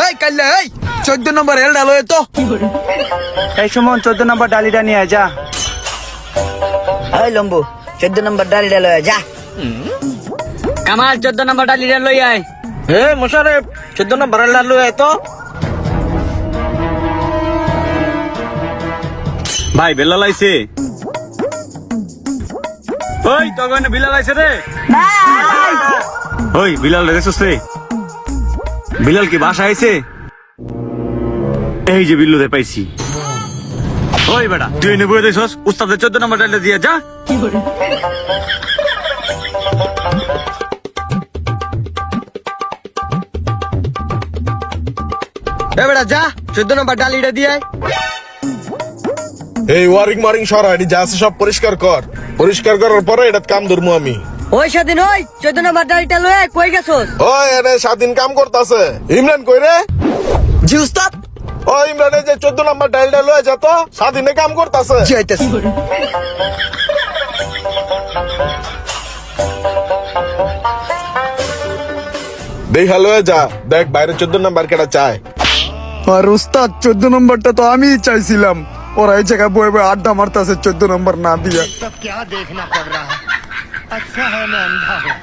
এই কাল্লা এই 14 নম্বর এল ডালো তো। এই সুমন 14 নম্বর ডালিটা নিয়ে আয়, যা। ওই লম্বু 14 নম্বর ডালিটা লয়ে যা। কামাল 14 নম্বর ডালিটা লই আয়। এ মোশারেফ 14 নম্বর ডাল লয়ে আয় তো। ভাই বেলা লাইছে। ওই তো গনে বিলাল আইছে রে। ওই বিলাল রে সুসে। বিলাল কি বাসা আইছে? এই যে বিল্লুদের পাইছি। ওই বেটা তুই এনে বয়ে দিছস, উস্তাদের 14 নম্বর ডালটা দিয়ে যা। এ বেটা যা 14 নম্বর ডালিটা দিয়ে আয়। এই ওয়ারিং মারিং সরা এটি যা আছে সব পরিষ্কার কর। পরিষ্কার করার পরে এটা কাম ধরবো আমি। ওই স্বাধীন ওই 14 নম্বর ডালিটা লয়ে কই গেছস? ওই এনে স্বাধীন কাম করতেছে। ইমরান কই রে? জি উস্তাদ। ও ইমরানে যে 14 নম্বর ডালটা লয়ে যা তো, স্বাধীনে কাম করতেছে। জি আইতাছি। দেখা লয়ে যা, দেখ বাইরে 14 নম্বর কেটা চায়। আর উস্তাদ 14 নম্বরটা তো আমিই চাইছিলাম। ওরা এই জায়গায় বয়ে বয়ে আড্ডা মারতেছে 14 নম্বর না দিয়া। सब क्या देखना पड़ रहा है। अच्छा है मैं अंधा हूँ।